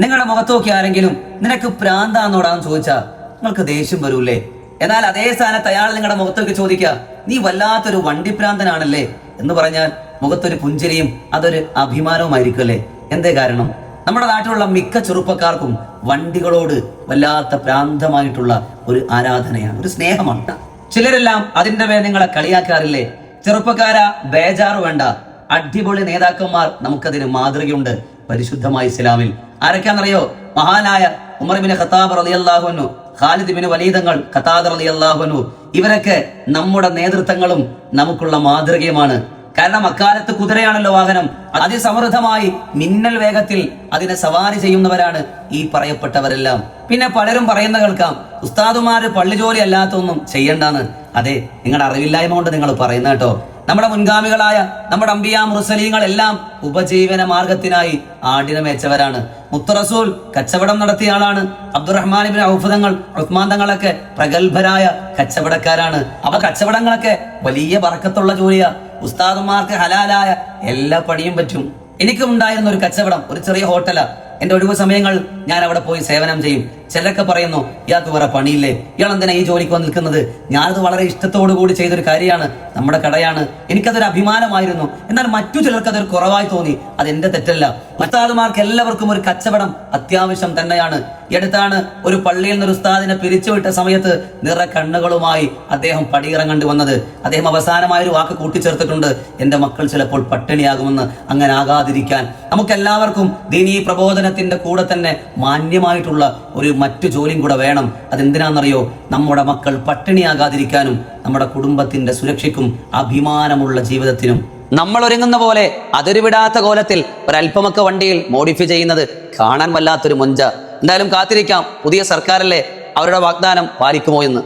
നിങ്ങളുടെ മുഖത്ത് നോക്കി ആരെങ്കിലും നിനക്ക് പ്രാന്താന്നോടാന്ന് ചോദിച്ചാൽ നിങ്ങൾക്ക് ദേഷ്യം വരൂലേ? എന്നാൽ അതേ സ്ഥാനത്ത് അയാൾ നിങ്ങളുടെ മുഖത്തേക്ക് ചോദിക്കുക, നീ വല്ലാത്തൊരു വണ്ടിപ്രാന്തനാണല്ലേ എന്ന് പറഞ്ഞാൽ മുഖത്തൊരു പുഞ്ചിരിയും അതൊരു അഭിമാനവുമായിരിക്കും അല്ലേ? എന്തേ കാരണം? നമ്മുടെ നാട്ടിലുള്ള മിക്ക ചെറുപ്പക്കാർക്കും വണ്ടികളോട് വല്ലാത്ത പ്രാന്തമായിട്ടുള്ള ഒരു ആരാധനയാണ്, ഒരു സ്നേഹമാണ്. ചിലരെല്ലാം അതിന്റെ പേര് നിങ്ങളെ കളിയാക്കാറില്ലേ? ചെറുപ്പക്കാരാ, ബേജാറ് വേണ്ട, അടിപൊളി നേതാക്കന്മാർ നമുക്കതിന് മാതൃകയുണ്ട് പരിശുദ്ധമായ ഇസ്ലാമിൽ. ആരൊക്കെയാണെന്നറിയോ? മഹാനായ ഉമർ ഇബ്നു ഖത്താബ് റളിയല്ലാഹു അൻഹു, ഖാലിദ് ഇബ്നു വലീദ് തങ്ങൾ, ഖത്താദ റളിയല്ലാഹു അൻഹു, ഇവരൊക്കെ നമ്മുടെ നേതൃത്വങ്ങളും നമുക്കുള്ള മാതൃകയുമാണ്. കാരണം അക്കാലത്ത് കുതിരയാണല്ലോ വാഹനം. അതിസമൃദ്ധമായി മിന്നൽ വേഗത്തിൽ അതിനെ സവാരി ചെയ്യുന്നവരാണ് ഈ പറയപ്പെട്ടവരെല്ലാം. പിന്നെ പലരും പറയുന്ന കേൾക്കാം, ഉസ്താദുമാര് പള്ളിജോലി അല്ലാത്തൊന്നും ചെയ്യണ്ടെന്ന്. അതെ, നിങ്ങളുടെ അറിവില്ലായ്മ കൊണ്ട് നിങ്ങൾ പറയുന്ന കേട്ടോ. നമ്മുടെ മുൻഗാമികളായ നമ്മുടെ അമ്പിയാ മുർസലീങ്ങൾ എല്ലാം ഉപജീവന മാർഗത്തിനായി ആടിനെ മേച്ചവരാണ്. മുത്തറസൂൽ കച്ചവടം നടത്തിയ ആളാണ്. അബ്ദുറഹ്മാൻ ഇബ്നു ഔഫ് തങ്ങൾ, ഉസ്മാൻ തങ്ങളൊക്കെ പ്രഗത്ഭരായ കച്ചവടക്കാരാണ്. അവ കച്ചവടങ്ങളൊക്കെ വലിയ ബറക്കത്തുള്ള ജോലിയാ. ഉസ്താദുമാർക്ക് ഹലാലായ എല്ലാ പണിയും പറ്റും. എനിക്കും ഉണ്ടായിരുന്ന ഒരു കച്ചവടം, ഒരു ചെറിയ ഹോട്ടലാ. എന്റെ ഒഴിവ് സമയങ്ങൾ ഞാൻ അവിടെ പോയി സേവനം ചെയ്യും. ചിലരൊക്കെ പറയുന്നു, ഇയാൾക്ക് വേറെ പണിയില്ലേ, ഇയാൾ എന്തിനാ ഈ ജോലിക്ക് വന്നിരിക്കുന്നത്? ഞാനത് വളരെ ഇഷ്ടത്തോടു കൂടി ചെയ്തൊരു കാര്യമാണ്, നമ്മുടെ കടയാണ്, എനിക്കതൊരു അഭിമാനമായിരുന്നു. എന്നാൽ മറ്റു ചിലർക്ക് അതൊരു കുറവായി തോന്നി. അതെന്റെ തെറ്റല്ല. ഉസ്താദുമാർക്ക് എല്ലാവർക്കും ഒരു കച്ചവടം അത്യാവശ്യം തന്നെയാണ്. ഈ അടുത്താണ് ഒരു പള്ളിയിൽ നിന്ന് ഒരു ഉസ്താദിനെ പിരിച്ചുവിട്ട സമയത്ത് നിറ കണ്ണുകളുമായി അദ്ദേഹം പടിയിറങ്ങേണ്ടി വന്നത്. അദ്ദേഹം അവസാനമായ ഒരു വാക്ക് കൂട്ടിച്ചേർത്തിട്ടുണ്ട്, എന്റെ മക്കൾ ചിലപ്പോൾ പട്ടിണിയാകുമെന്ന്. അങ്ങനെ ആകാതിരിക്കാൻ നമുക്കെല്ലാവർക്കും ദീനീ പ്രബോധനത്തിന്റെ കൂടെ തന്നെ മാന്യമായിട്ടുള്ള ഒരു മറ്റു ജോലിയും കൂടെ വേണം. അതെന്തിനാണെന്നറിയോ? നമ്മുടെ മക്കൾ പട്ടിണിയാകാതിരിക്കാനും നമ്മുടെ കുടുംബത്തിന്റെ സുരക്ഷയ്ക്കും അഭിമാനമുള്ള ജീവിതത്തിനും. നമ്മൾ ഒരുങ്ങുന്ന പോലെ അതിരുവിടാത്ത കോലത്തിൽ ഒരല്പമൊക്കെ വണ്ടിയിൽ മോഡിഫൈ ചെയ്യുന്നത് കാണാൻ വല്ലാത്തൊരു മൊഞ്ച. എന്തായാലും കാത്തിരിക്കാം, പുതിയ സർക്കാരല്ലേ, അവരുടെ വാഗ്ദാനം പാലിക്കുമോ എന്ന്.